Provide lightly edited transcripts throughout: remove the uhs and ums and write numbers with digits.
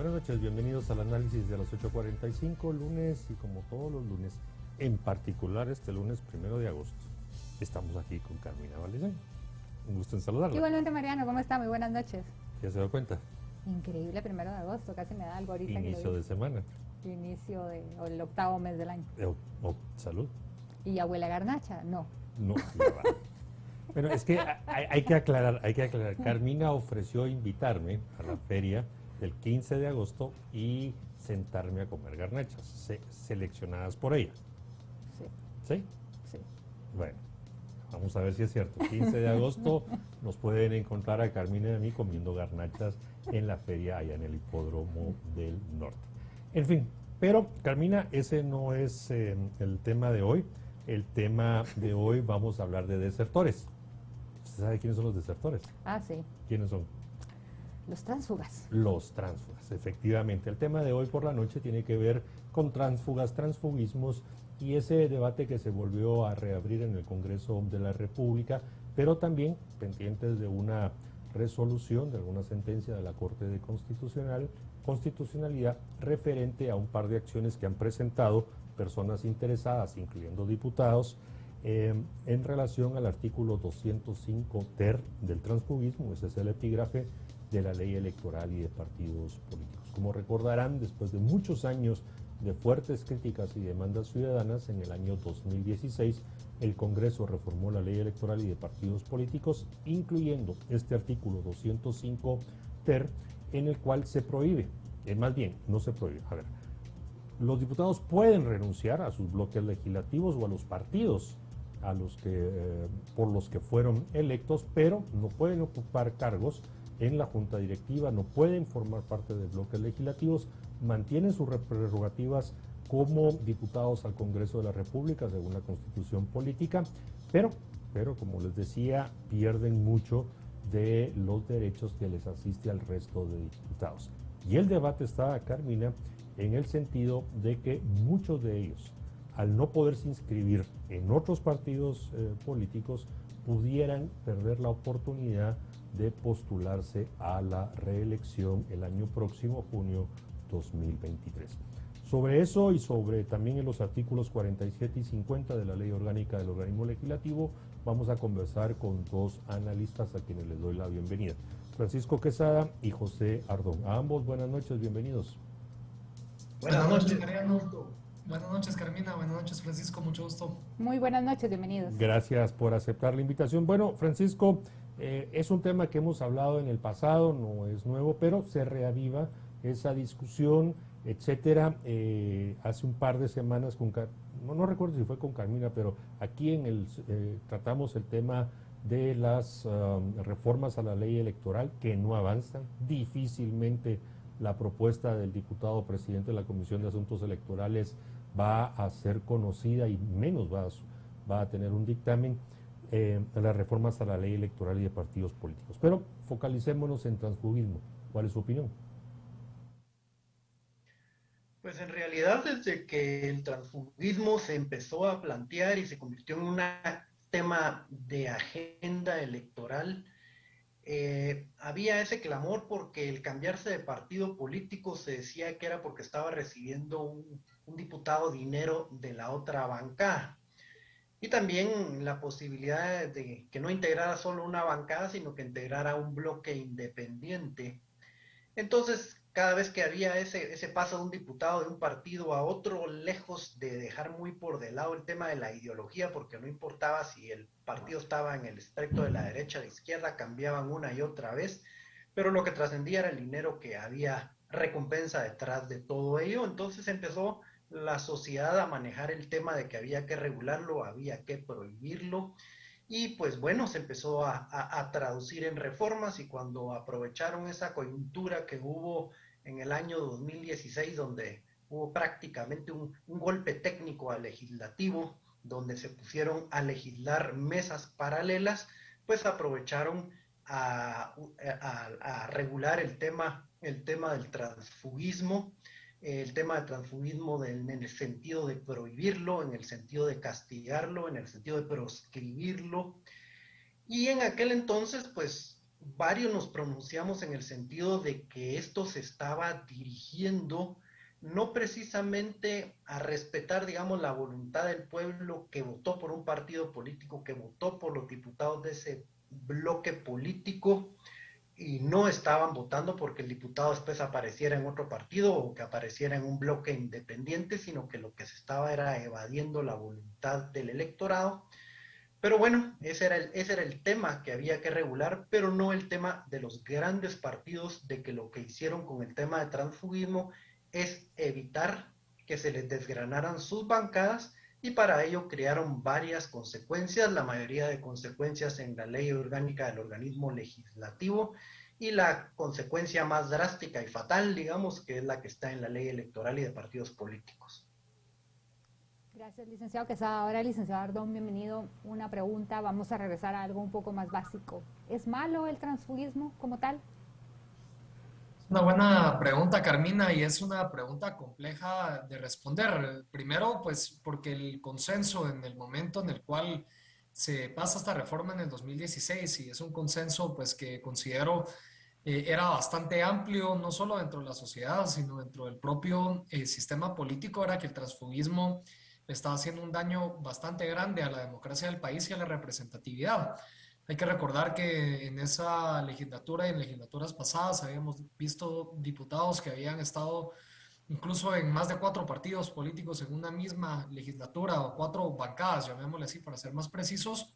Buenas noches, bienvenidos al análisis de las 8:45, lunes, y como todos los lunes, en particular este lunes 1 de agosto, estamos aquí con Carmina Valdezán. Un gusto en saludarla. Igualmente, Mariano, ¿cómo está? Muy buenas noches. ¿Ya se da cuenta? Increíble, 1 de agosto, casi me da algo ahorita. Inicio de semana. Inicio del octavo mes del año. Salud. ¿Y abuela garnacha? No. No, ya va. Bueno, es que hay que aclarar. Carmina ofreció invitarme a la feria del 15 de agosto y sentarme a comer garnachas, seleccionadas por ella. Sí. ¿Sí? Sí. Bueno, vamos a ver si es cierto. 15 de agosto nos pueden encontrar a Carmina y a mí comiendo garnachas en la feria allá en el Hipódromo del Norte. En fin, pero Carmina, ese no es el tema de hoy. El tema de hoy vamos a hablar de desertores. ¿Usted sabe quiénes son los desertores? Ah, sí. ¿Quiénes son? Los tránsfugas. Los tránsfugas, efectivamente. El tema de hoy por la noche tiene que ver con tránsfugas, transfugismos y ese debate que se volvió a reabrir en el Congreso de la República, pero también pendientes de una resolución, de alguna sentencia de la Corte de Constitucionalidad referente a un par de acciones que han presentado personas interesadas, incluyendo diputados, en relación al artículo 205 ter del transfugismo. Ese es el epígrafe de la ley electoral y de partidos políticos. Como recordarán, después de muchos años de fuertes críticas y demandas ciudadanas, en el año 2016 el Congreso reformó la ley electoral y de partidos políticos, incluyendo este artículo 205 ter, en el cual se prohíbe, más bien, no se prohíbe, a ver, los diputados pueden renunciar a sus bloques legislativos o a los partidos por los que fueron electos, pero no pueden ocupar cargos en la junta directiva, no pueden formar parte de bloques legislativos, mantienen sus prerrogativas como diputados al Congreso de la República según la Constitución política, pero como les decía, pierden mucho de los derechos que les asiste al resto de diputados. Y el debate está, Carmina, en el sentido de que muchos de ellos, al no poderse inscribir en otros partidos políticos, pudieran perder la oportunidad de postularse a la reelección el año próximo, junio 2023. Sobre eso y sobre también en los artículos 47 y 50 de la Ley Orgánica del Organismo Legislativo, vamos a conversar con dos analistas a quienes les doy la bienvenida. Francisco Quesada y José Ardón. A ambos, buenas noches, bienvenidos. Buenas noches, Mariano. Buenas noches, Carmina. Buenas noches, Francisco. Mucho gusto. Muy buenas noches, bienvenidos. Gracias por aceptar la invitación. Bueno, Francisco, es un tema que hemos hablado en el pasado, no es nuevo, pero se reaviva esa discusión, etcétera. Hace un par de semanas, no recuerdo si fue con Carmina, pero aquí tratamos el tema de las reformas a la ley electoral que no avanzan. Difícilmente la propuesta del diputado presidente de la Comisión de Asuntos Electorales va a ser conocida y menos va a tener un dictamen de las reformas a la ley electoral y de partidos políticos. Pero focalicémonos en transfugismo. ¿Cuál es su opinión? Pues en realidad, desde que el transfugismo se empezó a plantear y se convirtió en un tema de agenda electoral, había ese clamor porque el cambiarse de partido político se decía que era porque estaba recibiendo un diputado dinero de la otra bancada. Y también la posibilidad de que no integrara solo una bancada, sino que integrara un bloque independiente. Entonces, cada vez que había ese paso de un diputado de un partido a otro, lejos de dejar muy por de lado el tema de la ideología, porque no importaba si el partido estaba en el espectro de la derecha o de la izquierda, cambiaban una y otra vez, pero lo que trascendía era el dinero, que había recompensa detrás de todo ello. Entonces empezó la sociedad a manejar el tema de que había que regularlo, había que prohibirlo. Y pues bueno, se empezó a traducir en reformas, y cuando aprovecharon esa coyuntura que hubo en el año 2016, donde hubo prácticamente un golpe técnico al legislativo, donde se pusieron a legislar mesas paralelas, pues aprovecharon a regular el tema del transfugismo, el tema del transfugismo en el sentido de prohibirlo, en el sentido de castigarlo, en el sentido de proscribirlo. Y en aquel entonces, pues varios nos pronunciamos en el sentido de que esto se estaba dirigiendo no precisamente a respetar, digamos, la voluntad del pueblo que votó por un partido político, que votó por los diputados de ese bloque político y no estaban votando porque el diputado después apareciera en otro partido o que apareciera en un bloque independiente, sino que lo que se estaba era evadiendo la voluntad del electorado. Pero bueno, ese era el tema que había que regular, pero no el tema de los grandes partidos, de que lo que hicieron con el tema de transfugismo es evitar que se les desgranaran sus bancadas y para ello crearon varias consecuencias, la mayoría de consecuencias en la ley orgánica del organismo legislativo y la consecuencia más drástica y fatal, digamos, que es la que está en la ley electoral y de partidos políticos. Gracias, licenciado Quesada. Ahora, licenciado Ardón, bienvenido. Una pregunta, vamos a regresar a algo un poco más básico. ¿Es malo el transfugismo como tal? Una buena pregunta, Carmina, y es una pregunta compleja de responder. Primero, pues porque el consenso en el momento en el cual se pasa esta reforma en el 2016, y es un consenso pues que considero era bastante amplio, no solo dentro de la sociedad, sino dentro del propio sistema político, era que el transfugismo le estaba haciendo un daño bastante grande a la democracia del país y a la representatividad. Hay que recordar que en esa legislatura y en legislaturas pasadas habíamos visto diputados que habían estado incluso en más de 4 partidos políticos en una misma legislatura o 4 bancadas, llamémosle así para ser más precisos,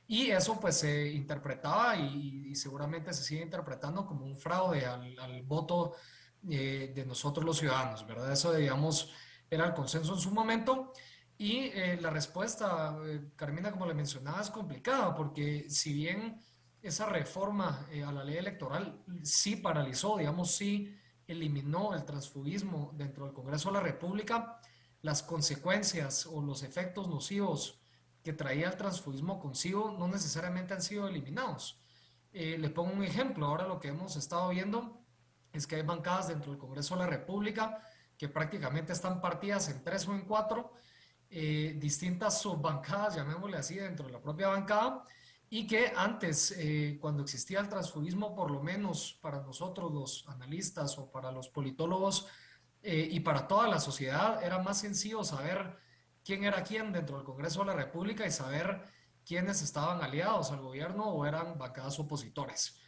y eso pues se interpretaba y seguramente se sigue interpretando como un fraude al voto de nosotros los ciudadanos, ¿verdad? Eso, digamos, era el consenso en su momento. Y la respuesta, Carmina, como le mencionaba, es complicada porque si bien esa reforma a la ley electoral sí paralizó, digamos, sí eliminó el transfugismo dentro del Congreso de la República, las consecuencias o los efectos nocivos que traía el transfugismo consigo no necesariamente han sido eliminados. Le pongo un ejemplo, ahora lo que hemos estado viendo es que hay bancadas dentro del Congreso de la República que prácticamente están partidas en 3 o en 4, distintas subbancadas, llamémosle así, dentro de la propia bancada, y que antes, cuando existía el transfugismo, por lo menos para nosotros los analistas o para los politólogos y para toda la sociedad, era más sencillo saber quién era quién dentro del Congreso de la República y saber quiénes estaban aliados al gobierno o eran bancadas opositores.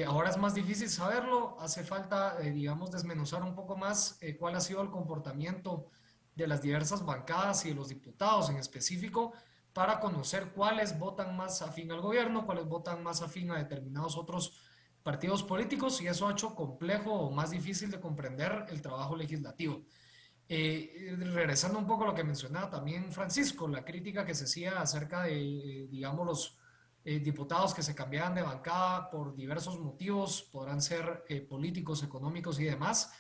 Ahora es más difícil saberlo, hace falta, digamos, desmenuzar un poco más cuál ha sido el comportamiento de las diversas bancadas y de los diputados en específico para conocer cuáles votan más afín al gobierno, cuáles votan más afín a determinados otros partidos políticos, y eso ha hecho complejo o más difícil de comprender el trabajo legislativo. Regresando un poco a lo que mencionaba también Francisco, la crítica que se hacía acerca de, digamos, los diputados que se cambiaban de bancada por diversos motivos, podrán ser políticos, económicos y demás,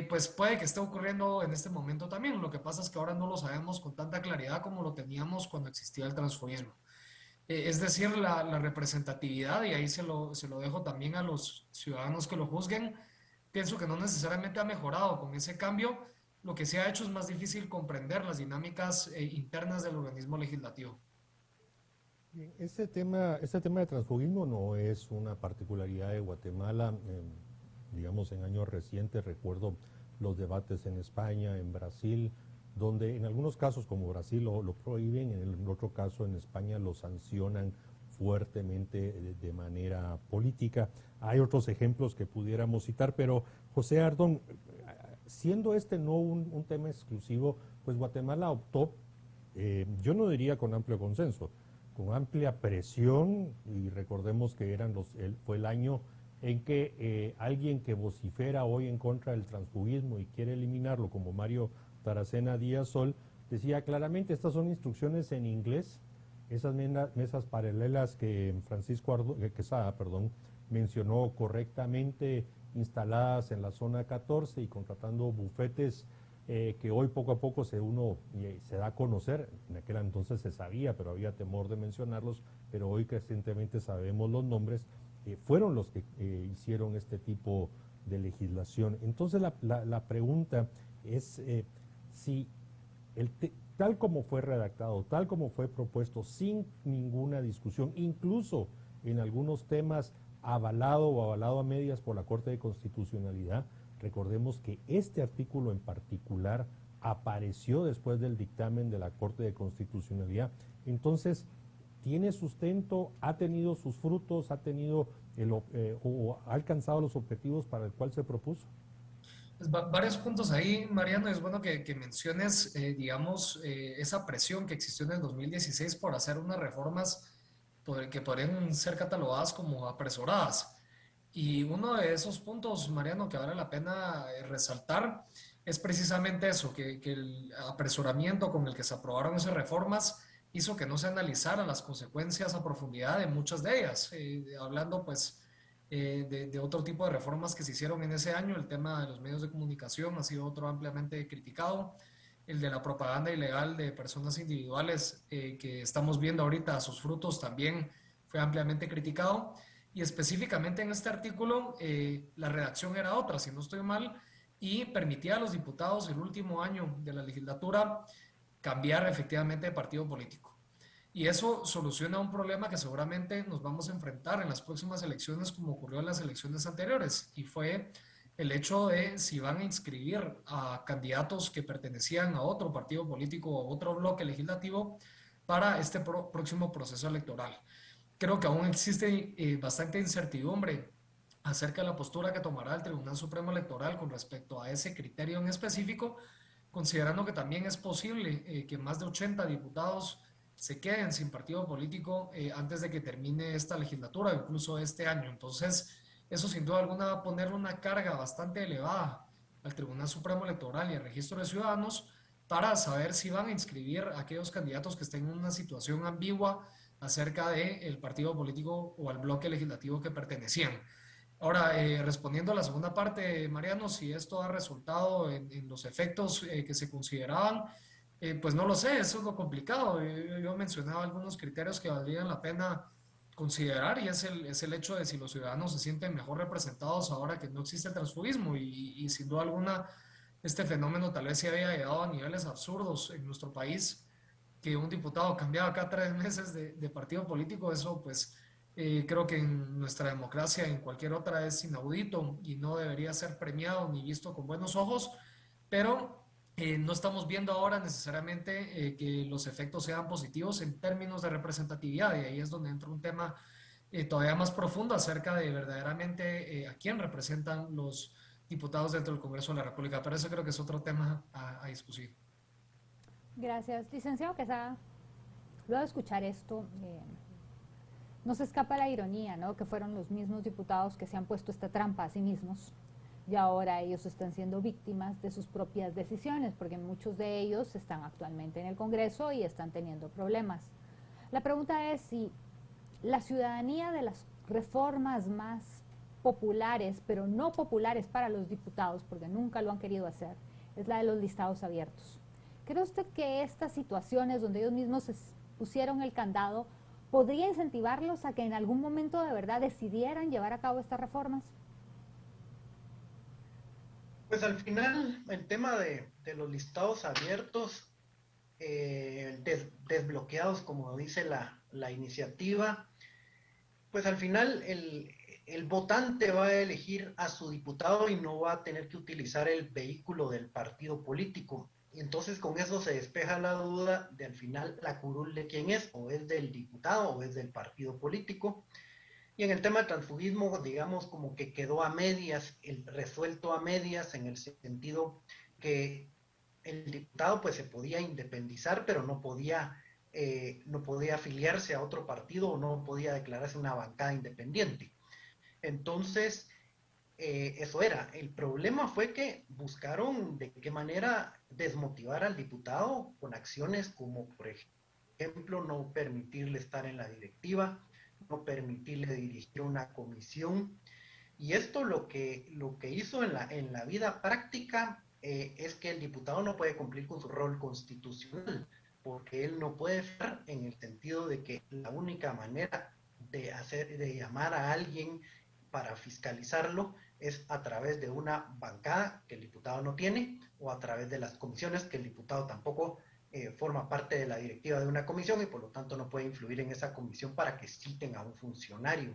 pues puede que esté ocurriendo en este momento también. Lo que pasa es que ahora no lo sabemos con tanta claridad como lo teníamos cuando existía el transfugismo. Es decir, la representatividad, y ahí se lo dejo también a los ciudadanos que lo juzguen, pienso que no necesariamente ha mejorado con ese cambio. Lo que se ha hecho es más difícil comprender las dinámicas internas del organismo legislativo. Bien, este tema de transfugismo no es una particularidad de Guatemala. Digamos, en años recientes recuerdo los debates en España, en Brasil, donde en algunos casos, como Brasil, lo prohíben, en el otro caso en España lo sancionan fuertemente de manera política. Hay otros ejemplos que pudiéramos citar, pero José Ardón, siendo este no un tema exclusivo, pues Guatemala optó, yo no diría con amplio consenso, con amplia presión, y recordemos que fue el año en que alguien que vocifera hoy en contra del transfugismo y quiere eliminarlo, como Mario Taracena Díaz Sol, decía claramente, estas son instrucciones en inglés, esas mesas paralelas que Francisco Quesada, mencionó correctamente, instaladas en la zona 14 y contratando bufetes que hoy poco a poco se da a conocer. En aquel entonces se sabía, pero había temor de mencionarlos, pero hoy recientemente sabemos los nombres. Fueron los que hicieron este tipo de legislación. Entonces la pregunta es si tal como fue redactado, tal como fue propuesto, sin ninguna discusión, incluso en algunos temas avalado o avalado a medias por la Corte de Constitucionalidad. Recordemos que este artículo en particular apareció después del dictamen de la Corte de Constitucionalidad. Entonces, ¿tiene sustento? ¿Ha tenido sus frutos? ¿Ha tenido o ha alcanzado los objetivos para el cual se propuso? Pues varios puntos ahí, Mariano. Es bueno que menciones, digamos, esa presión que existió en el 2016 por hacer unas reformas que podrían ser catalogadas como apresuradas. Y uno de esos puntos, Mariano, que vale la pena resaltar es precisamente eso, que el apresuramiento con el que se aprobaron esas reformas hizo que no se analizaran las consecuencias a profundidad de muchas de ellas. Hablando pues de otro tipo de reformas que se hicieron en ese año, el tema de los medios de comunicación ha sido otro ampliamente criticado, el de la propaganda ilegal de personas individuales que estamos viendo ahorita sus frutos también fue ampliamente criticado. Y específicamente en este artículo, la redacción era otra, si no estoy mal, y permitía a los diputados el último año de la legislatura cambiar efectivamente de partido político. Y eso soluciona un problema que seguramente nos vamos a enfrentar en las próximas elecciones, como ocurrió en las elecciones anteriores, y fue el hecho de si van a inscribir a candidatos que pertenecían a otro partido político o a otro bloque legislativo para este próximo proceso electoral. Creo que aún existe bastante incertidumbre acerca de la postura que tomará el Tribunal Supremo Electoral con respecto a ese criterio en específico, considerando que también es posible que más de 80 diputados se queden sin partido político antes de que termine esta legislatura, incluso este año. Entonces, eso sin duda alguna va a poner una carga bastante elevada al Tribunal Supremo Electoral y al Registro de Ciudadanos para saber si van a inscribir a aquellos candidatos que estén en una situación ambigua acerca del partido político o al bloque legislativo que pertenecían. Ahora, respondiendo a la segunda parte, Mariano, si esto ha resultado en los efectos que se consideraban, pues no lo sé, eso es lo complicado. Yo mencionaba algunos criterios que valdrían la pena considerar y es el hecho de si los ciudadanos se sienten mejor representados ahora que no existe el transfugismo y sin duda alguna este fenómeno tal vez se había llegado a niveles absurdos en nuestro país, que un diputado cambiaba cada 3 meses de partido político. Eso pues creo que en nuestra democracia, en cualquier otra, es inaudito y no debería ser premiado ni visto con buenos ojos, pero no estamos viendo ahora necesariamente que los efectos sean positivos en términos de representatividad, y ahí es donde entra un tema todavía más profundo acerca de verdaderamente a quién representan los diputados dentro del Congreso de la República, pero eso creo que es otro tema a discutir. Gracias. Licenciado Quesada, luego de escuchar esto, no se escapa la ironía, ¿no? Que fueron los mismos diputados que se han puesto esta trampa a sí mismos y ahora ellos están siendo víctimas de sus propias decisiones, porque muchos de ellos están actualmente en el Congreso y están teniendo problemas. La pregunta es si la ciudadanía de las reformas más populares, pero no populares para los diputados, porque nunca lo han querido hacer, es la de los listados abiertos. ¿Cree usted que estas situaciones donde ellos mismos se pusieron el candado podría incentivarlos a que en algún momento de verdad decidieran llevar a cabo estas reformas? Pues al final el tema de los listados abiertos, desbloqueados, como dice la iniciativa, pues al final el votante va a elegir a su diputado y no va a tener que utilizar el vehículo del partido político. Y entonces con eso se despeja la duda de al final la curul de quién es, o es del diputado o es del partido político. Y en el tema del transfugismo, digamos como que quedó a medias, resuelto a medias, en el sentido que el diputado pues se podía independizar, pero no podía afiliarse a otro partido o no podía declararse una bancada independiente. Entonces, eso era. El problema fue que buscaron de qué manera desmotivar al diputado con acciones como, por ejemplo, no permitirle estar en la directiva, no permitirle dirigir una comisión. Y esto lo que hizo en la vida práctica es que el diputado no puede cumplir con su rol constitucional, porque él no puede estar en el sentido de que la única manera de llamar a alguien para fiscalizarlo es a través de una bancada que el diputado no tiene, o a través de las comisiones que el diputado tampoco forma parte de la directiva de una comisión y por lo tanto no puede influir en esa comisión para que citen a un funcionario.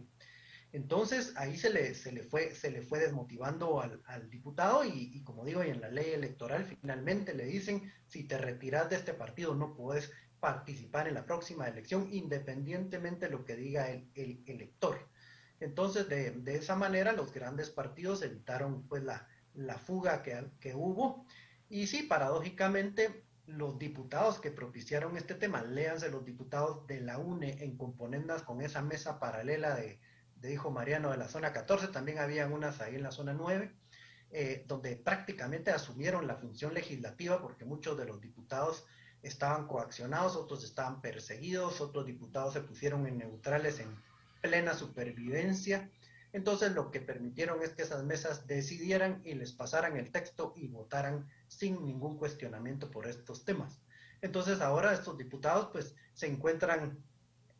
Entonces ahí se le fue desmotivando al diputado y como digo, y en la ley electoral finalmente le dicen, si te retiras de este partido no puedes participar en la próxima elección independientemente de lo que diga el elector. Entonces de esa manera los grandes partidos evitaron pues la fuga que hubo y sí, paradójicamente los diputados que propiciaron este tema, léanse los diputados de la UNE en componendas con esa mesa paralela de hijo Mariano de la zona 14, también habían unas ahí en la zona 9, donde prácticamente asumieron la función legislativa porque muchos de los diputados estaban coaccionados, otros estaban perseguidos, otros diputados se pusieron en neutrales en plena supervivencia. Entonces lo que permitieron es que esas mesas decidieran y les pasaran el texto y votaran sin ningún cuestionamiento por estos temas. Entonces ahora estos diputados pues se encuentran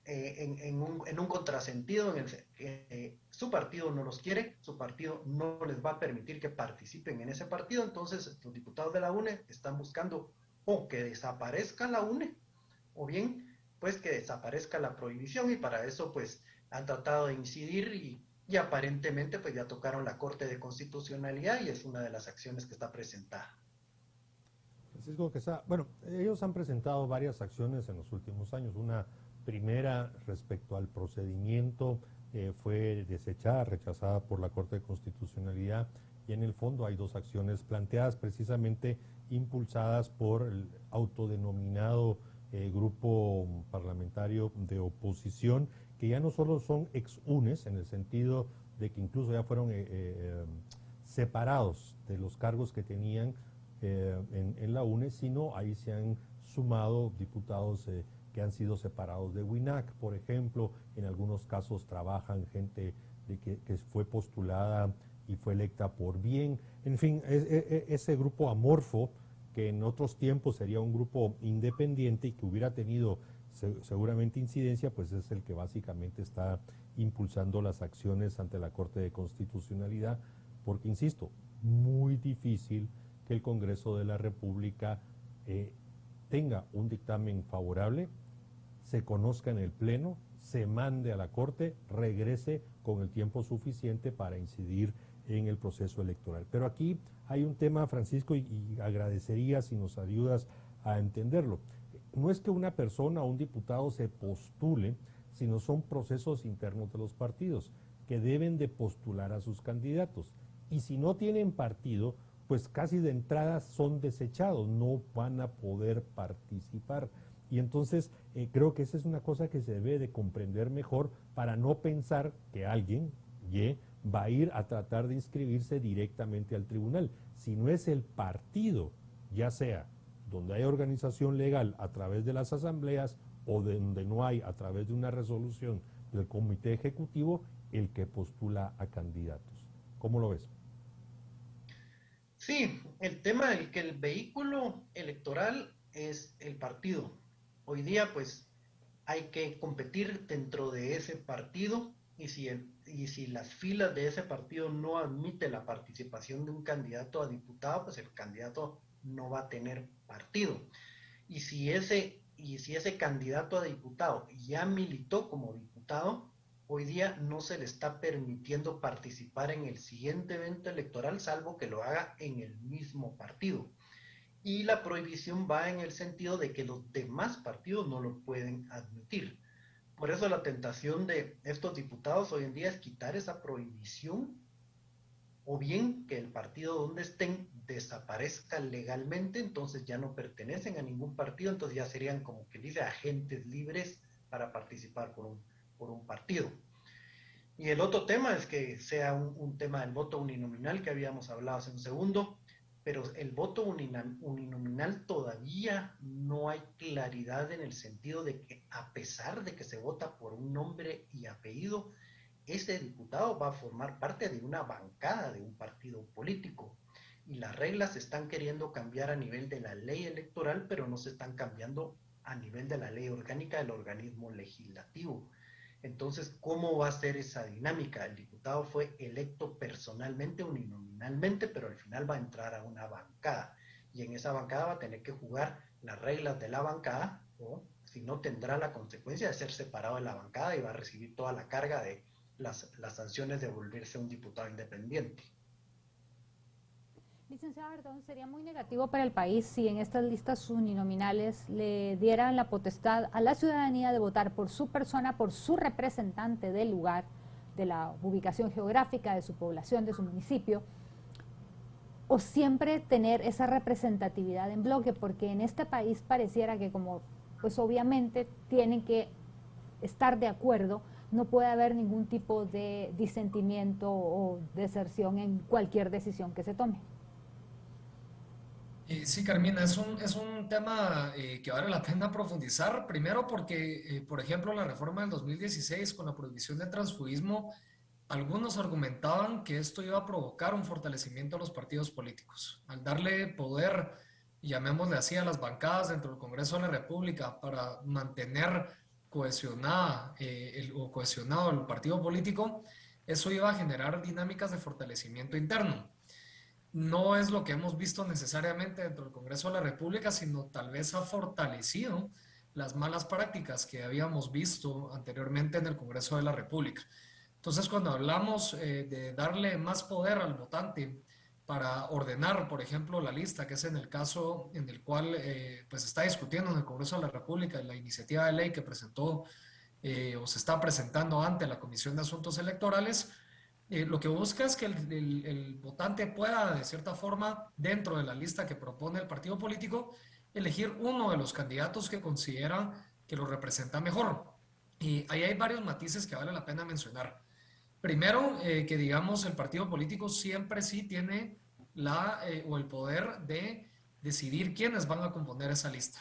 en un contrasentido en el que su partido no los quiere, su partido no les va a permitir que participen en ese partido, entonces los diputados de la UNE están buscando o que desaparezca la UNE o bien pues que desaparezca la prohibición y para eso pues han tratado de incidir y aparentemente pues ya tocaron la Corte de Constitucionalidad y es una de las acciones que está presentada. Francisco Quesada, bueno, ellos han presentado varias acciones en los últimos años. Una primera respecto al procedimiento fue desechada, rechazada por la Corte de Constitucionalidad y en el fondo hay dos acciones planteadas precisamente impulsadas por el autodenominado grupo parlamentario de oposición, que ya no solo son ex-UNES, en el sentido de que incluso ya fueron separados de los cargos que tenían en la UNE, sino ahí se han sumado diputados que han sido separados de WINAC, por ejemplo. En algunos casos trabajan gente que fue postulada y fue electa por bien. En fin, ese grupo amorfo, que en otros tiempos sería un grupo independiente y que hubiera tenido seguramente incidencia, pues es el que básicamente está impulsando las acciones ante la Corte de Constitucionalidad, porque, insisto, muy difícil que el Congreso de la República tenga un dictamen favorable, se conozca en el Pleno, se mande a la Corte, regrese con el tiempo suficiente para incidir en el proceso electoral. Pero aquí hay un tema, Francisco, y agradecería si nos ayudas a entenderlo. No es que una persona o un diputado se postule, sino son procesos internos de los partidos que deben de postular a sus candidatos. Y si no tienen partido, pues casi de entrada son desechados, no van a poder participar. Y entonces creo que esa es una cosa que se debe de comprender mejor para no pensar que alguien va a ir a tratar de inscribirse directamente al tribunal. Si no es el partido, ya sea donde hay organización legal a través de las asambleas o de donde no hay a través de una resolución del comité ejecutivo, el que postula a candidatos. ¿Cómo lo ves? Sí, el tema del que el vehículo electoral es el partido. Hoy día pues hay que competir dentro de ese partido y si las filas de ese partido no admiten la participación de un candidato a diputado, pues el candidato no va a tener partido. Y si ese candidato a diputado ya militó como diputado, hoy día no se le está permitiendo participar en el siguiente evento electoral, salvo que lo haga en el mismo partido. Y la prohibición va en el sentido de que los demás partidos no lo pueden admitir. Por eso la tentación de estos diputados hoy en día es quitar esa prohibición o bien que el partido donde estén desaparezca legalmente, entonces ya no pertenecen a ningún partido, entonces ya serían como que dice agentes libres para participar por un partido. Y el otro tema es que sea un tema del voto uninominal que habíamos hablado hace un segundo, pero el voto uninominal todavía no hay claridad en el sentido de que a pesar de que se vota por un nombre y apellido, ese diputado va a formar parte de una bancada de un partido político. Y las reglas se están queriendo cambiar a nivel de la ley electoral, pero no se están cambiando a nivel de la ley orgánica del organismo legislativo. Entonces, ¿cómo va a ser esa dinámica? El diputado fue electo personalmente, uninominalmente, pero al final va a entrar a una bancada. Y en esa bancada va a tener que jugar las reglas de la bancada, o si no, tendrá la consecuencia de ser separado de la bancada y va a recibir toda la carga de las sanciones de volverse un diputado independiente. Licenciado Verdón, sería muy negativo para el país si en estas listas uninominales le dieran la potestad a la ciudadanía de votar por su persona, por su representante del lugar, de la ubicación geográfica, de su población, de su municipio, o siempre tener esa representatividad en bloque, porque en este país pareciera que como pues obviamente tienen que estar de acuerdo, no puede haber ningún tipo de disentimiento o deserción en cualquier decisión que se tome. Sí, Carmina, es un tema que vale la pena profundizar. Primero porque, por ejemplo, la reforma del 2016 con la prohibición de transfugismo, algunos argumentaban que esto iba a provocar un fortalecimiento a los partidos políticos. Al darle poder, llamémosle así, a las bancadas dentro del Congreso de la República para mantener o cohesionado el partido político, eso iba a generar dinámicas de fortalecimiento interno. No es lo que hemos visto necesariamente dentro del Congreso de la República, sino tal vez ha fortalecido las malas prácticas que habíamos visto anteriormente en el Congreso de la República. Entonces, cuando hablamos de darle más poder al votante para ordenar, por ejemplo, la lista, que es en el caso en el cual pues está discutiendo en el Congreso de la República la iniciativa de ley que presentó o se está presentando ante la Comisión de Asuntos Electorales, lo que busca es que el votante pueda, de cierta forma, dentro de la lista que propone el partido político, elegir uno de los candidatos que considera que lo representa mejor. Y ahí hay varios matices que vale la pena mencionar. Primero, que digamos el partido político siempre sí tiene o el poder de decidir quiénes van a componer esa lista.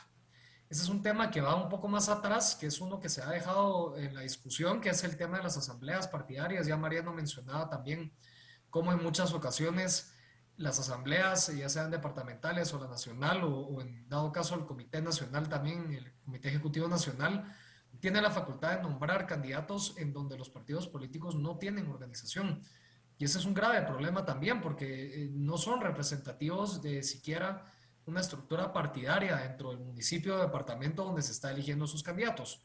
Ese es un tema que va un poco más atrás, que es uno que se ha dejado en la discusión, que es el tema de las asambleas partidarias. Ya Mariano mencionaba también cómo en muchas ocasiones las asambleas, ya sean departamentales o la nacional, o en dado caso el Comité Nacional también, el Comité Ejecutivo Nacional, tiene la facultad de nombrar candidatos en donde los partidos políticos no tienen organización. Y ese es un grave problema también, porque no son representativos de siquiera una estructura partidaria dentro del municipio o departamento donde se está eligiendo sus candidatos.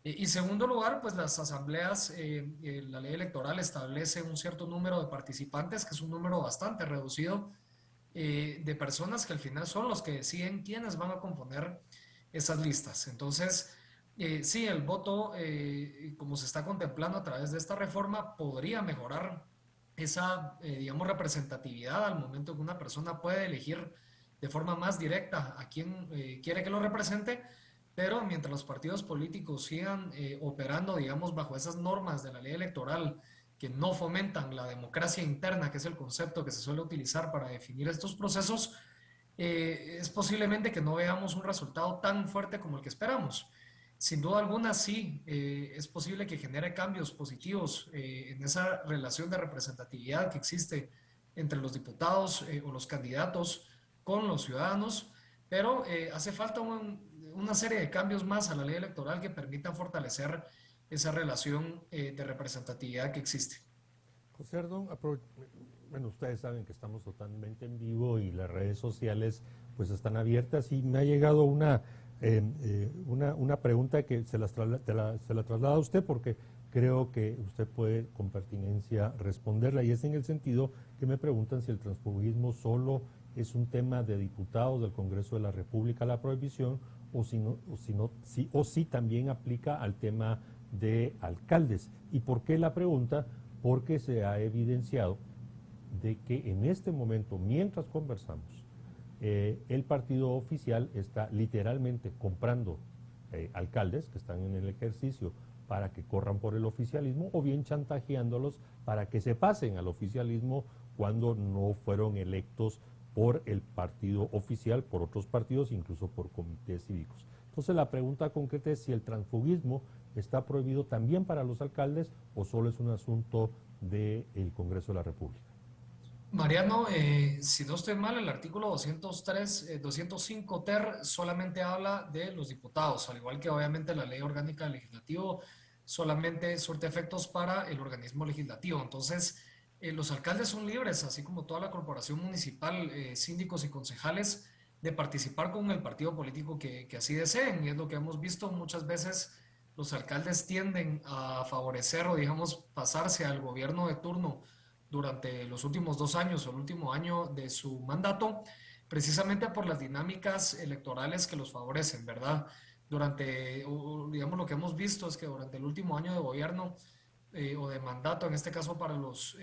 Y segundo lugar, pues las asambleas, la ley electoral establece un cierto número de participantes, que es un número bastante reducido, de personas que al final son los que deciden quiénes van a componer esas listas. Entonces, sí, el voto, como se está contemplando a través de esta reforma, podría mejorar esa, digamos, representatividad al momento que una persona puede elegir de forma más directa a quien quiere que lo represente, pero mientras los partidos políticos sigan operando, digamos, bajo esas normas de la ley electoral que no fomentan la democracia interna, que es el concepto que se suele utilizar para definir estos procesos, es posiblemente que no veamos un resultado tan fuerte como el que esperamos. Sin duda alguna, sí, es posible que genere cambios positivos en esa relación de representatividad que existe entre los diputados o los candidatos con los ciudadanos, pero hace falta una serie de cambios más a la ley electoral que permitan fortalecer esa relación de representatividad que existe. José Ardón, bueno, ustedes saben que estamos totalmente en vivo y las redes sociales pues están abiertas y me ha llegado una pregunta que se la traslada a usted porque creo que usted puede con pertinencia responderla y es en el sentido que me preguntan si el transfugismo solo es un tema de diputados del Congreso de la República la prohibición o si también aplica al tema de alcaldes. ¿Y por qué la pregunta? Porque se ha evidenciado de que en este momento, mientras conversamos, el partido oficial está literalmente comprando alcaldes que están en el ejercicio para que corran por el oficialismo o bien chantajeándolos para que se pasen al oficialismo cuando no fueron electos por el partido oficial, por otros partidos, incluso por comités cívicos. Entonces la pregunta concreta es si el transfugismo está prohibido también para los alcaldes o solo es un asunto del Congreso de la República. Mariano, si no estoy mal, el artículo 205 ter solamente habla de los diputados, al igual que obviamente la ley orgánica del legislativo solamente surte efectos para el organismo legislativo. Entonces, los alcaldes son libres, así como toda la corporación municipal, síndicos y concejales, de participar con el partido político que así deseen. Y es lo que hemos visto muchas veces los alcaldes tienden a favorecer o, digamos, pasarse al gobierno de turno durante los últimos 2 años o el último año de su mandato, precisamente por las dinámicas electorales que los favorecen, ¿verdad? Digamos, lo que hemos visto es que durante el último año de gobierno o de mandato, en este caso para los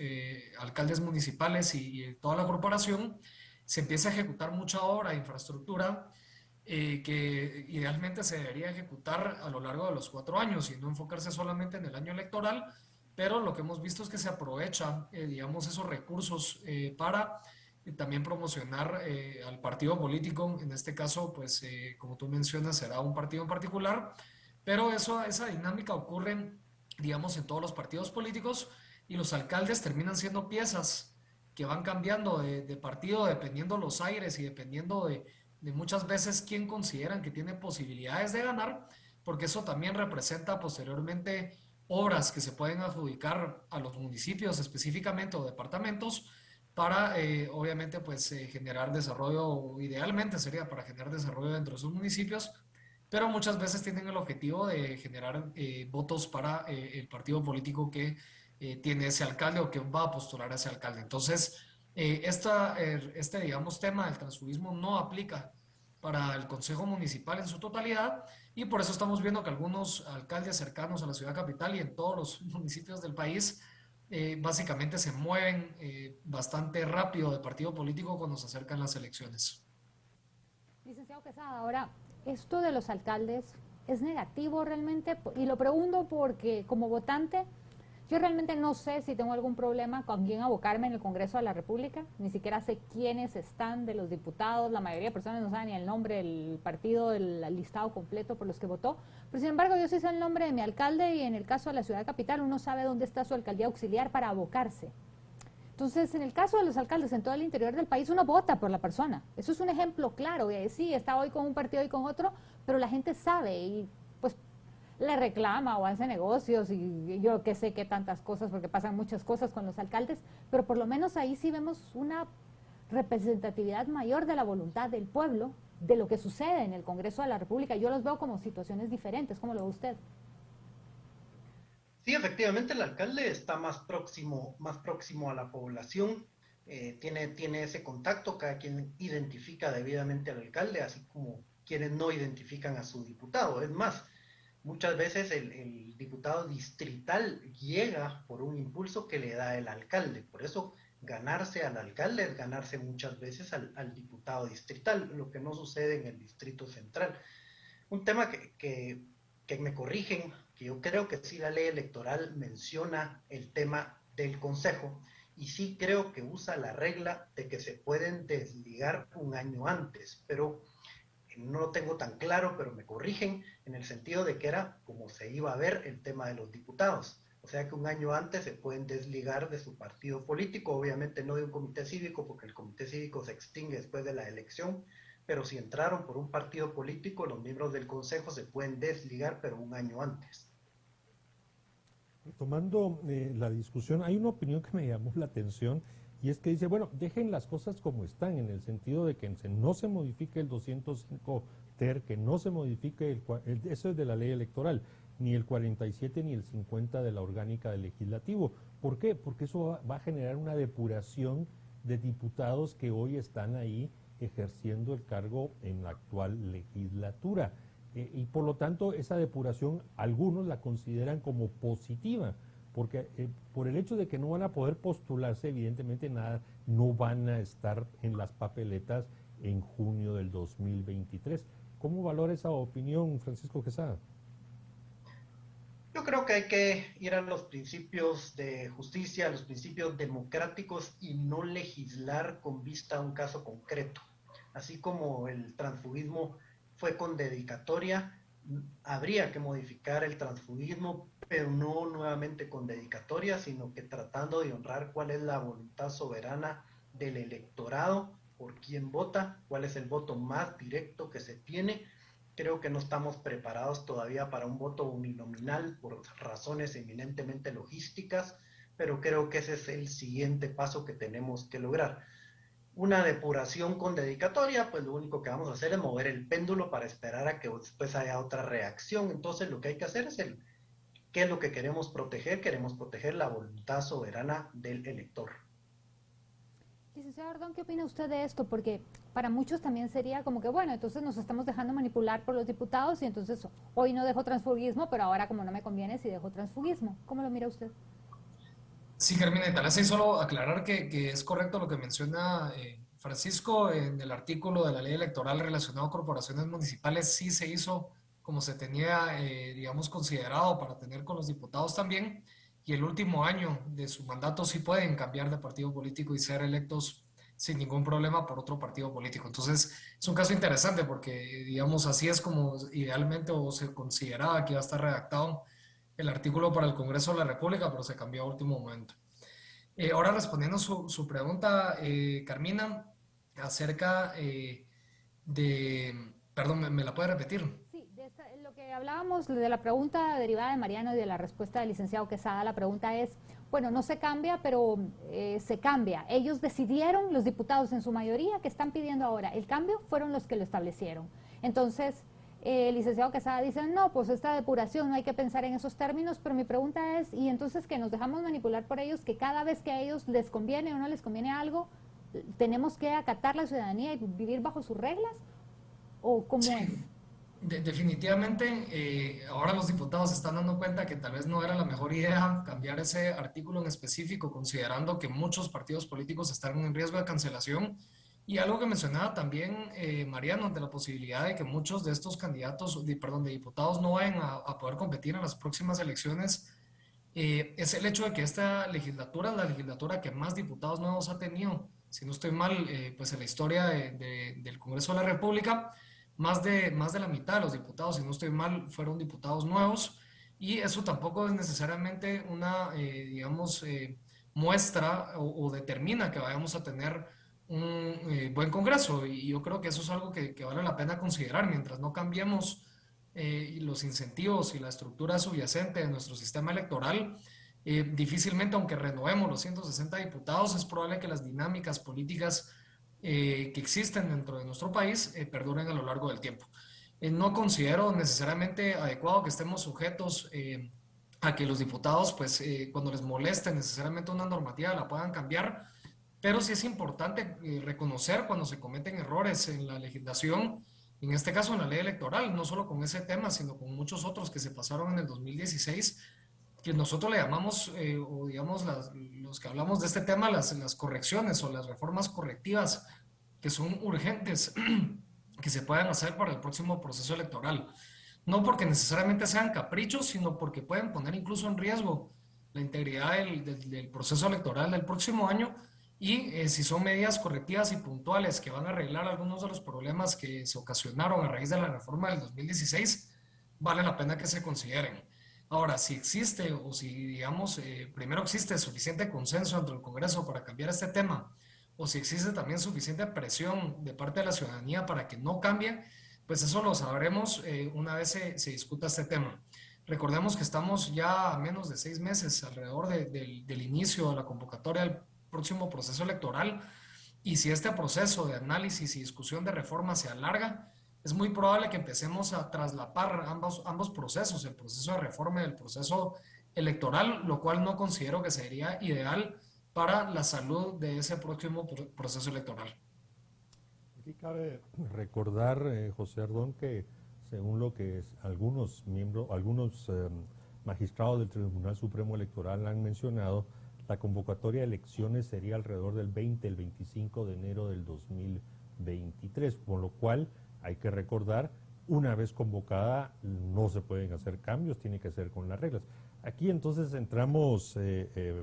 alcaldes municipales y toda la corporación, se empieza a ejecutar mucha obra de infraestructura que idealmente se debería ejecutar a lo largo de los 4 años y no enfocarse solamente en el año electoral, pero lo que hemos visto es que se aprovecha, digamos, esos recursos para también promocionar al partido político. En este caso, pues, como tú mencionas, será un partido en particular, pero esa dinámica ocurre, digamos, en todos los partidos políticos y los alcaldes terminan siendo piezas que van cambiando de partido dependiendo los aires y dependiendo de muchas veces quién consideran que tiene posibilidades de ganar, porque eso también representa posteriormente obras que se pueden adjudicar a los municipios específicamente o departamentos para obviamente pues generar desarrollo, idealmente sería para generar desarrollo dentro de sus municipios, pero muchas veces tienen el objetivo de generar votos para el partido político que tiene ese alcalde o que va a postular a ese alcalde. Entonces, este, digamos, tema del transfugismo no aplica para el Consejo Municipal en su totalidad y por eso estamos viendo que algunos alcaldes cercanos a la ciudad capital y en todos los municipios del país básicamente se mueven bastante rápido de partido político cuando se acercan las elecciones. Licenciado Quesada, ahora, esto de los alcaldes es negativo realmente, y lo pregunto porque como votante, yo realmente no sé si tengo algún problema con quién abocarme en el Congreso de la República, ni siquiera sé quiénes están de los diputados, la mayoría de personas no saben ni el nombre, el partido, el listado completo por los que votó, pero sin embargo yo sí sé el nombre de mi alcalde y en el caso de la ciudad capital uno sabe dónde está su alcaldía auxiliar para abocarse. Entonces, en el caso de los alcaldes en todo el interior del país, uno vota por la persona. Eso es un ejemplo claro. Sí, está hoy con un partido y con otro, pero la gente sabe y pues le reclama o hace negocios y yo que sé qué tantas cosas, porque pasan muchas cosas con los alcaldes, pero por lo menos ahí sí vemos una representatividad mayor de la voluntad del pueblo, de lo que sucede en el Congreso de la República. Yo los veo como situaciones diferentes. ¿Cómo lo ve usted? Sí, efectivamente el alcalde está más próximo a la población, tiene ese contacto, cada quien identifica debidamente al alcalde, así como quienes no identifican a su diputado. Es más, muchas veces el diputado distrital llega por un impulso que le da el alcalde. Por eso ganarse al alcalde es ganarse muchas veces al diputado distrital, lo que no sucede en el distrito central. Un tema que me corrigen, que yo creo que sí la ley electoral menciona el tema del consejo y sí creo que usa la regla de que se pueden desligar un año antes, pero no lo tengo tan claro, pero me corrigen en el sentido de que era como se iba a ver el tema de los diputados. O sea que un año antes se pueden desligar de su partido político, obviamente no de un comité cívico, porque el comité cívico se extingue después de la elección, pero si entraron por un partido político, los miembros del consejo se pueden desligar, pero un año antes. Tomando la discusión, hay una opinión que me llamó la atención y es que dice, bueno, dejen las cosas como están, en el sentido de que no se modifique el 205 TER, que no se modifique, eso es de la ley electoral, ni el 47 ni el 50 de la orgánica del legislativo. ¿Por qué? Porque eso va a generar una depuración de diputados que hoy están ahí ejerciendo el cargo en la actual legislatura. Y por lo tanto esa depuración algunos la consideran como positiva, porque por el hecho de que no van a poder postularse, evidentemente no van a estar en las papeletas en junio del 2023. ¿Cómo valora esa opinión, Francisco Quesada? Yo creo que hay que ir a los principios de justicia, a los principios democráticos y no legislar con vista a un caso concreto. Así como el transfugismo fue con dedicatoria, habría que modificar el transfugismo, pero no nuevamente con dedicatoria, sino que tratando de honrar cuál es la voluntad soberana del electorado, por quién vota, cuál es el voto más directo que se tiene. Creo que no estamos preparados todavía para un voto uninominal por razones eminentemente logísticas, pero creo que ese es el siguiente paso que tenemos que lograr. una depuración con dedicatoria, pues lo único que vamos a hacer es mover el péndulo para esperar a que después haya otra reacción. Entonces lo que hay que hacer es ¿qué es lo que queremos proteger? Queremos proteger la voluntad soberana del elector. Licenciado Ardón, ¿qué opina usted de esto? Porque para muchos también sería como que, bueno, entonces nos estamos dejando manipular por los diputados y entonces hoy no dejo transfugismo, pero ahora como no me conviene, sí dejo transfugismo. ¿Cómo lo mira usted? Sí, Carmina, y tal vez ahí solo aclarar que es correcto lo que menciona Francisco en el artículo de la ley electoral relacionado a corporaciones municipales. Sí se hizo como se tenía, digamos, considerado para tener con los diputados también, y el último año de su mandato sí pueden cambiar de partido político y ser electos sin ningún problema por otro partido político. Entonces, es un caso interesante porque, digamos, así es como idealmente o se consideraba que iba a estar redactado el artículo para el Congreso de la República, pero se cambió a último momento. Ahora respondiendo su pregunta, Carmina, acerca perdón, ¿me la puede repetir? Sí, lo que hablábamos de la pregunta derivada de Mariano y de la respuesta del licenciado Quesada, la pregunta es, bueno, no se cambia, pero se cambia. Ellos decidieron, los diputados en su mayoría que están pidiendo ahora el cambio, fueron los que lo establecieron. Entonces, el licenciado Quesada dice, no, pues esta depuración no hay que pensar en esos términos, pero mi pregunta es, ¿y entonces que nos dejamos manipular por ellos, que cada vez que a ellos les conviene o no les conviene algo, tenemos que acatar la ciudadanía y vivir bajo sus reglas? ¿O cómo es? Definitivamente, ahora los diputados se están dando cuenta que tal vez no era la mejor idea cambiar ese artículo en específico, considerando que muchos partidos políticos están en riesgo de cancelación. Y algo que mencionaba también Mariano, de la posibilidad de que muchos de estos candidatos, perdón, de diputados no vayan a poder competir en las próximas elecciones, es el hecho de que esta legislatura es la legislatura que más diputados nuevos ha tenido. Si no estoy mal, pues en la historia del Congreso de la República, más de la mitad de los diputados, si no estoy mal, fueron diputados nuevos, y eso tampoco es necesariamente una, digamos, muestra o determina que vayamos a tener un buen Congreso, y yo creo que eso es algo que vale la pena considerar mientras no cambiemos los incentivos y la estructura subyacente de nuestro sistema electoral. Difícilmente, aunque renovemos los 160 diputados, es probable que las dinámicas políticas que existen dentro de nuestro país perduren a lo largo del tiempo. No considero necesariamente adecuado que estemos sujetos a que los diputados, pues cuando les moleste necesariamente una normativa, la puedan cambiar, pero sí es importante reconocer cuando se cometen errores en la legislación, en este caso en la ley electoral, no solo con ese tema, sino con muchos otros que se pasaron en el 2016, que nosotros le llamamos, o digamos, los que hablamos de este tema, las correcciones o las reformas correctivas que son urgentes que se puedan hacer para el próximo proceso electoral. No porque necesariamente sean caprichos, sino porque pueden poner incluso en riesgo la integridad del proceso electoral del próximo año, y si son medidas correctivas y puntuales que van a arreglar algunos de los problemas que se ocasionaron a raíz de la reforma del 2016, vale la pena que se consideren. Ahora, si existe o si, digamos, primero existe suficiente consenso dentro del Congreso para cambiar este tema, o si existe también suficiente presión de parte de la ciudadanía para que no cambie, pues eso lo sabremos una vez se discuta este tema. Recordemos que estamos ya a menos de 6 meses alrededor del inicio de la convocatoria del próximo proceso electoral, y si este proceso de análisis y discusión de reforma se alarga, es muy probable que empecemos a traslapar ambos procesos, el proceso de reforma y el proceso electoral, lo cual no considero que sería ideal para la salud de ese próximo proceso electoral. Aquí cabe recordar, José Ardón, que según lo que algunos miembros, algunos magistrados del Tribunal Supremo Electoral han mencionado, la convocatoria de elecciones sería alrededor del 20, el 25 de enero del 2023, con lo cual hay que recordar, una vez convocada no se pueden hacer cambios, tiene que ser con las reglas. Aquí entonces entramos,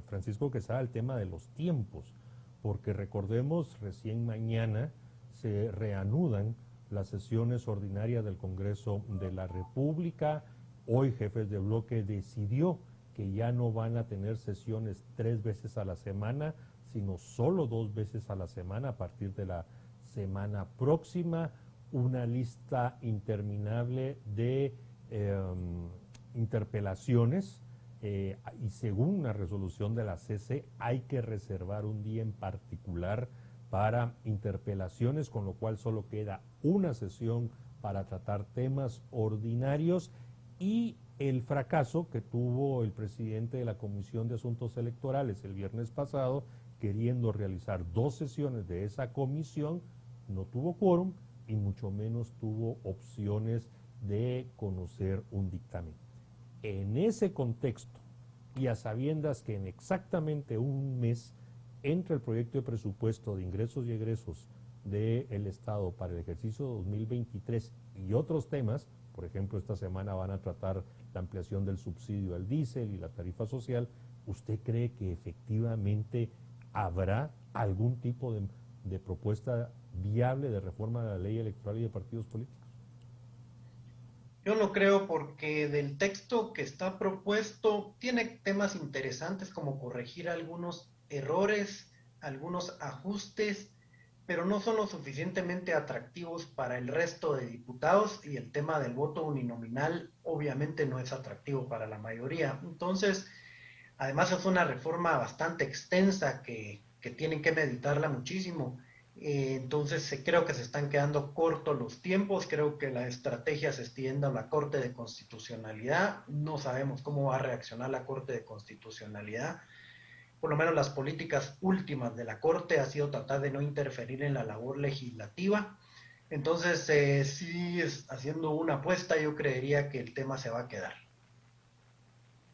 Francisco Quesada, al tema de los tiempos, porque recordemos, recién mañana se reanudan las sesiones ordinarias del Congreso de la República. Hoy Jefes de Bloque decidió que ya no van a tener sesiones 3 veces a la semana, sino solo 2 veces a la semana a partir de la semana próxima. Una lista interminable de interpelaciones y según una resolución de la CC hay que reservar un día en particular para interpelaciones, con lo cual solo queda una sesión para tratar temas ordinarios, y el fracaso que tuvo el presidente de la Comisión de Asuntos Electorales el viernes pasado, queriendo realizar 2 sesiones de esa comisión, no tuvo quórum y mucho menos tuvo opciones de conocer un dictamen. En ese contexto, y a sabiendas que en exactamente un mes entra el proyecto de presupuesto de ingresos y egresos del Estado para el ejercicio 2023 y otros temas, por ejemplo, esta semana van a tratar la ampliación del subsidio al diésel y la tarifa social, ¿usted cree que efectivamente habrá algún tipo de propuesta viable de reforma de la ley electoral y de partidos políticos? Yo no creo, porque del texto que está propuesto tiene temas interesantes como corregir algunos errores, algunos ajustes, pero no son lo suficientemente atractivos para el resto de diputados, y el tema del voto uninominal obviamente no es atractivo para la mayoría. Entonces, además es una reforma bastante extensa que tienen que meditarla muchísimo. Entonces creo que se están quedando cortos los tiempos, creo que la estrategia se está yendo a la Corte de Constitucionalidad, no sabemos cómo va a reaccionar la Corte de Constitucionalidad. Por lo menos las políticas últimas de la Corte ha sido tratar de no interferir en la labor legislativa. Entonces, sí, haciendo una apuesta, yo creería que el tema se va a quedar.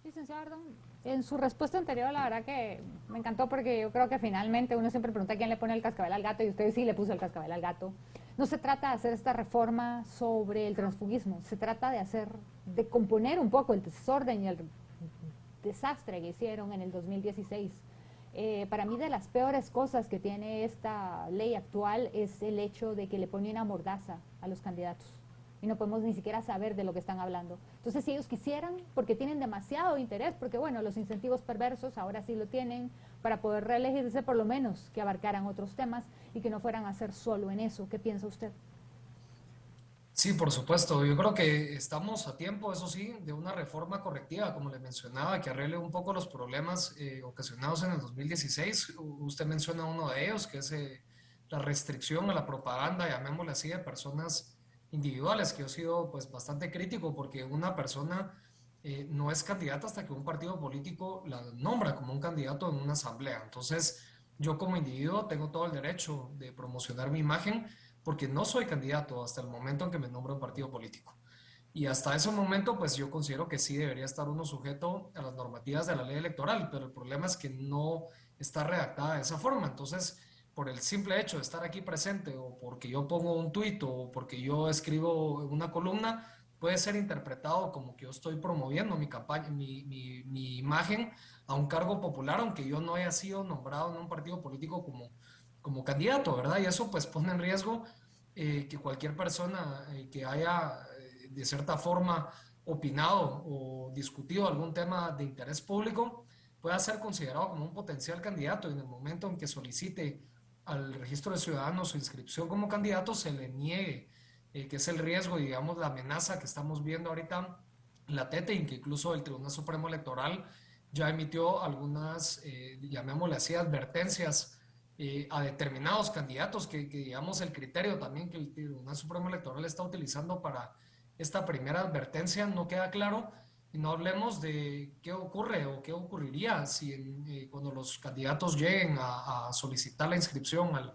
Licenciado Ardón, en su respuesta anterior, la verdad que me encantó, porque yo creo que finalmente uno siempre pregunta quién le pone el cascabel al gato, y usted sí le puso el cascabel al gato. No se trata de hacer esta reforma sobre el transfugismo, se trata de componer un poco el desorden y el desastre que hicieron en el 2016. Para mí, de las peores cosas que tiene esta ley actual es el hecho de que le pone una mordaza a los candidatos y no podemos ni siquiera saber de lo que están hablando. Entonces, si ellos quisieran, porque tienen demasiado interés, porque bueno, los incentivos perversos ahora sí lo tienen para poder reelegirse, por lo menos que abarcaran otros temas y que no fueran a hacer solo en eso. ¿Qué piensa usted? Sí, por supuesto. Yo creo que estamos a tiempo, eso sí, de una reforma correctiva, como le mencionaba, que arregle un poco los problemas ocasionados en el 2016. Usted menciona uno de ellos, que es la restricción a la propaganda, llamémosle así, de personas individuales, que yo he sido pues bastante crítico, porque una persona no es candidata hasta que un partido político la nombra como un candidato en una asamblea. Entonces, yo como individuo tengo todo el derecho de promocionar mi imagen, porque no soy candidato hasta el momento en que me nombra un partido político. Y hasta ese momento, pues yo considero que sí debería estar uno sujeto a las normativas de la ley electoral, pero el problema es que no está redactada de esa forma. Entonces, por el simple hecho de estar aquí presente, o porque yo pongo un tuit, o porque yo escribo una columna, puede ser interpretado como que yo estoy promoviendo mi campaña, mi imagen a un cargo popular, aunque yo no haya sido nombrado en un partido político como candidato, ¿verdad? Y eso pues pone en riesgo que cualquier persona que haya de cierta forma opinado o discutido algún tema de interés público pueda ser considerado como un potencial candidato, y en el momento en que solicite al registro de ciudadanos su inscripción como candidato se le niegue, que es el riesgo, digamos, la amenaza que estamos viendo ahorita latente, y que incluso el Tribunal Supremo Electoral ya emitió algunas, llamémosle así, advertencias a determinados candidatos, que digamos el criterio también que el Tribunal Supremo Electoral está utilizando para esta primera advertencia no queda claro. Y no hablemos de qué ocurre o qué ocurriría si cuando los candidatos lleguen a solicitar la inscripción al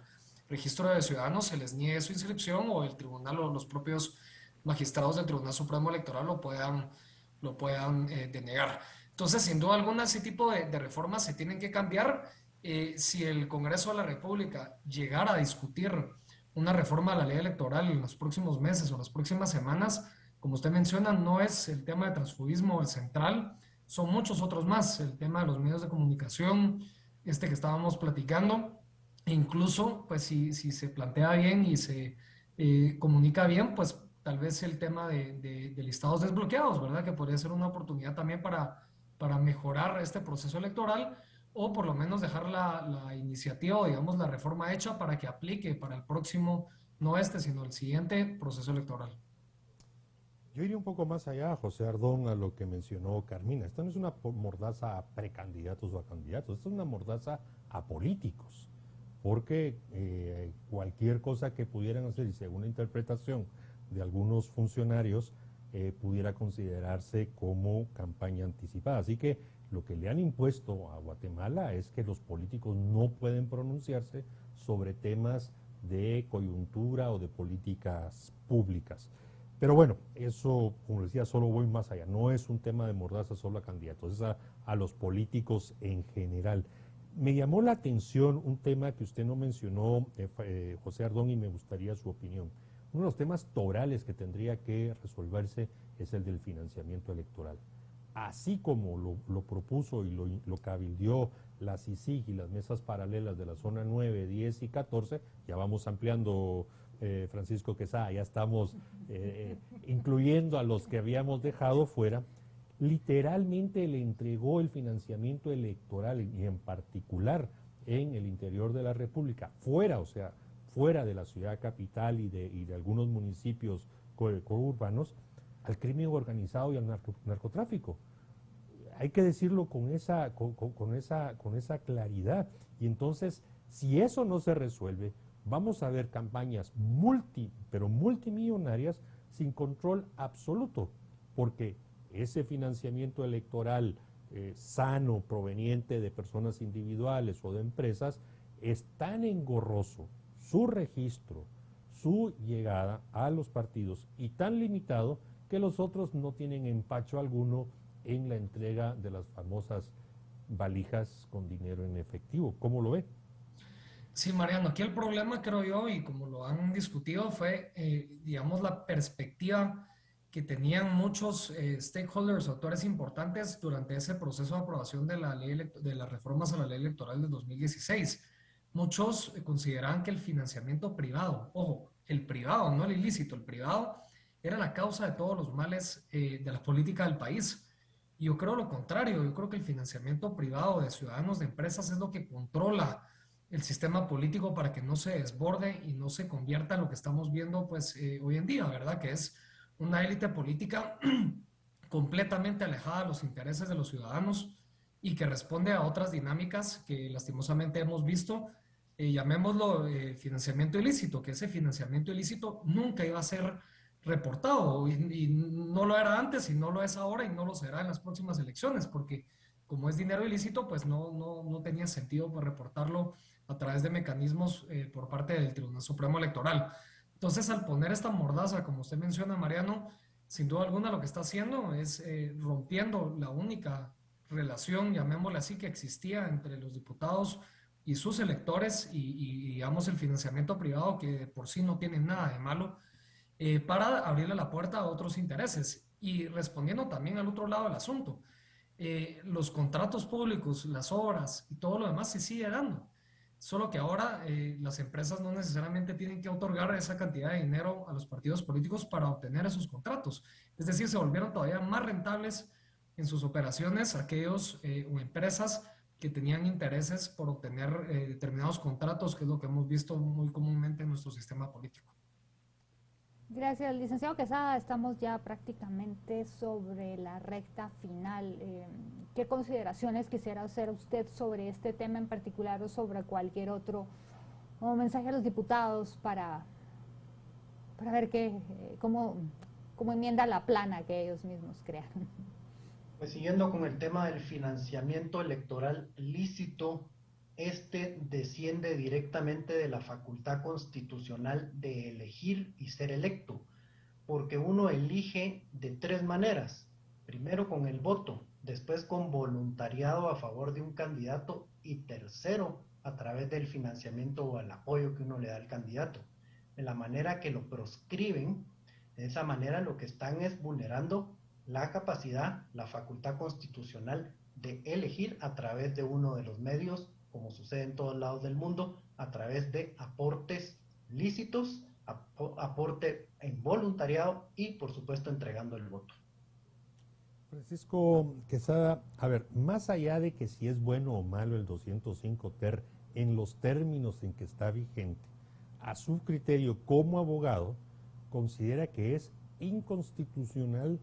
registro de ciudadanos se les niegue su inscripción, o el tribunal o los propios magistrados del Tribunal Supremo Electoral lo puedan denegar. Entonces, sin duda alguna, ese tipo de reformas se tienen que cambiar. Si el Congreso de la República llegara a discutir una reforma a la ley electoral en los próximos meses o las próximas semanas, como usted menciona, no es el tema de transfugismo el central, son muchos otros más, el tema de los medios de comunicación, este que estábamos platicando, e incluso, pues si se plantea bien y se comunica bien, pues tal vez el tema de listados desbloqueados, ¿verdad? Que podría ser una oportunidad también para mejorar este proceso electoral, o por lo menos dejar la iniciativa o digamos la reforma hecha para que aplique para el próximo, no este, sino el siguiente proceso electoral. Yo iría un poco más allá, José Ardón, a lo que mencionó Carmina. Esta no es una mordaza a precandidatos o a candidatos, esta es una mordaza a políticos. porque cualquier cosa que pudieran hacer, y según la interpretación de algunos funcionarios, pudiera considerarse como campaña anticipada. Así que lo que le han impuesto a Guatemala es que los políticos no pueden pronunciarse sobre temas de coyuntura o de políticas públicas. Pero bueno, eso, como decía, solo voy más allá. No es un tema de mordaza solo a candidatos, es a los políticos en general. Me llamó la atención un tema que usted no mencionó, José Ardón, y me gustaría su opinión. Uno de los temas torales que tendría que resolverse es el del financiamiento electoral. Así como lo propuso y lo cabildió la CICIG y las mesas paralelas de la zona 9, 10 y 14, ya vamos ampliando, Francisco Quesada, ya estamos incluyendo a los que habíamos dejado fuera, literalmente le entregó el financiamiento electoral y en particular en el interior de la República, fuera, o sea, fuera de la ciudad capital y de algunos municipios courbanos, al crimen organizado y al narcotráfico. Hay que decirlo con esa claridad. Y entonces, si eso no se resuelve, vamos a ver campañas pero multimillonarias sin control absoluto, porque ese financiamiento electoral sano, proveniente de personas individuales o de empresas, es tan engorroso su registro, su llegada a los partidos y tan limitado que los otros no tienen empacho alguno en la entrega de las famosas valijas con dinero en efectivo. ¿Cómo lo ve? Sí, Mariano, aquí el problema, creo yo, y como lo han discutido, fue, digamos, la perspectiva que tenían muchos stakeholders, actores importantes durante ese proceso de aprobación de la ley de las reformas a la ley electoral de 2016. Muchos consideraban que el financiamiento privado, ojo, el privado, no el ilícito, el privado era la causa de todos los males de la política del país. Y yo creo lo contrario, yo creo que el financiamiento privado de ciudadanos, de empresas, es lo que controla el sistema político para que no se desborde y no se convierta en lo que estamos viendo pues hoy en día, ¿verdad? Que es una élite política completamente alejada de los intereses de los ciudadanos y que responde a otras dinámicas que lastimosamente hemos visto, llamémoslo financiamiento ilícito, que ese financiamiento ilícito nunca iba a ser reportado y no lo era antes y no lo es ahora y no lo será en las próximas elecciones, porque como es dinero ilícito, pues no tenía sentido pues, reportarlo a través de mecanismos por parte del Tribunal Supremo Electoral. Entonces, al poner esta mordaza, como usted menciona, Mariano, sin duda alguna lo que está haciendo es rompiendo la única relación, llamémosle así, que existía entre los diputados y sus electores digamos, el financiamiento privado, que por sí no tiene nada de malo, para abrirle la puerta a otros intereses. Y respondiendo también al otro lado del asunto, los contratos públicos, las obras y todo lo demás se sigue dando. Solo que ahora las empresas no necesariamente tienen que otorgar esa cantidad de dinero a los partidos políticos para obtener esos contratos. Es decir, se volvieron todavía más rentables en sus operaciones aquellos o empresas que tenían intereses por obtener determinados contratos, que es lo que hemos visto muy comúnmente en nuestro sistema político. Gracias, licenciado Quesada. Estamos ya prácticamente sobre la recta final. ¿Qué consideraciones quisiera hacer usted sobre este tema en particular o sobre cualquier otro? O mensaje a los diputados para ver cómo enmienda la plana que ellos mismos crean. Pues siguiendo con el tema del financiamiento electoral lícito, este desciende directamente de la facultad constitucional de elegir y ser electo, porque uno elige de tres maneras: primero con el voto, después con voluntariado a favor de un candidato y tercero a través del financiamiento o el apoyo que uno le da al candidato. De la manera que lo proscriben, de esa manera lo que están es vulnerando la capacidad, la facultad constitucional de elegir a través de uno de los medios, como sucede en todos lados del mundo, a través de aportes lícitos, aporte en voluntariado y, por supuesto, entregando el voto. Francisco Quesada, a ver, más allá de que si es bueno o malo el 205 ter en los términos en que está vigente, a su criterio como abogado, considera que es inconstitucional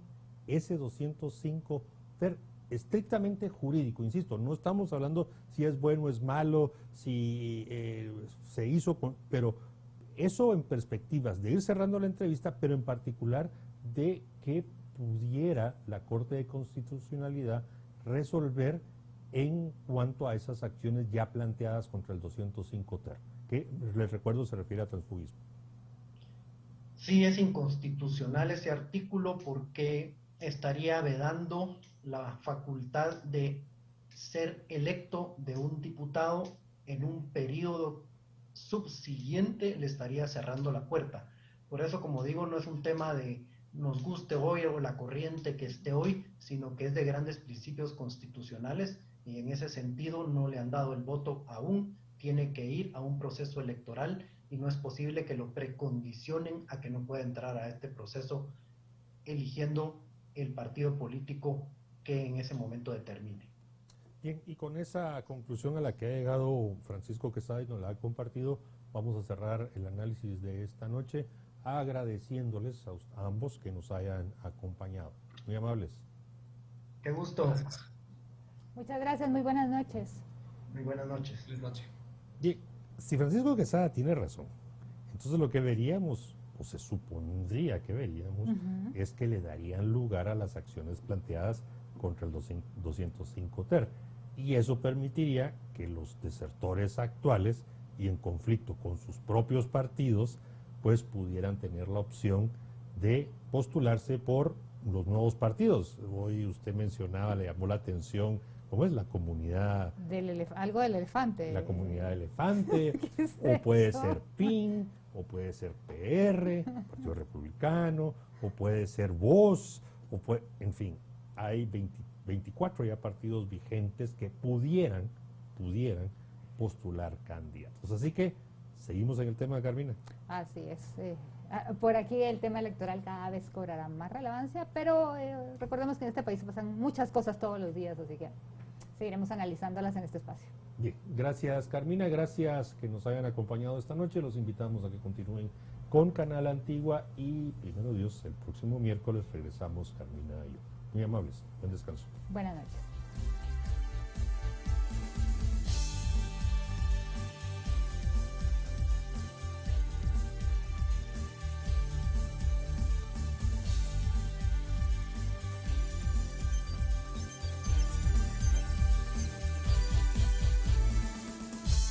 ese 205 ter estrictamente jurídico, insisto, no estamos hablando si es bueno o es malo, si se hizo, pero eso en perspectivas de ir cerrando la entrevista, pero en particular de que pudiera la Corte de Constitucionalidad resolver en cuanto a esas acciones ya planteadas contra el 205 TER, que les recuerdo se refiere a transfugismo. Sí, es inconstitucional ese artículo porque estaría vedando la facultad de ser electo de un diputado en un periodo subsiguiente, le estaría cerrando la puerta. Por eso, como digo, no es un tema de nos guste hoy o la corriente que esté hoy, sino que es de grandes principios constitucionales y en ese sentido no le han dado el voto aún, tiene que ir a un proceso electoral y no es posible que lo precondicionen a que no pueda entrar a este proceso eligiendo el partido político que en ese momento determine. Bien, y con esa conclusión a la que ha llegado Francisco Quesada y nos la ha compartido, vamos a cerrar el análisis de esta noche agradeciéndoles a ambos que nos hayan acompañado. Muy amables. Qué gusto. Gracias. Muchas gracias, muy buenas noches. Muy buenas noches. Feliz noche. Bien, si Francisco Quesada tiene razón, entonces lo que veríamos, o se supondría que veríamos, es que le darían lugar a las acciones planteadas contra el 205 TER. Y eso permitiría que los desertores actuales y en conflicto con sus propios partidos, pues pudieran tener la opción de postularse por los nuevos partidos. Hoy usted mencionaba, le llamó la atención, ¿cómo es? La comunidad... Algo del elefante. La comunidad elefante, ¿Qué es o puede eso? ser PIN, o puede ser PR, Partido Republicano, o puede ser VOZ, en fin, hay 24 ya partidos vigentes que pudieran postular candidatos. Así que seguimos en el tema, Carmina. Así es. Por aquí el tema electoral cada vez cobrará más relevancia, pero recordemos que en este país pasan muchas cosas todos los días, así que seguiremos analizándolas en este espacio. Bien, gracias Carmina, gracias que nos hayan acompañado esta noche. Los invitamos a que continúen con Canal Antigua y, primero Dios, el próximo miércoles regresamos Carmina y yo. Muy amables, buen descanso. Buenas noches.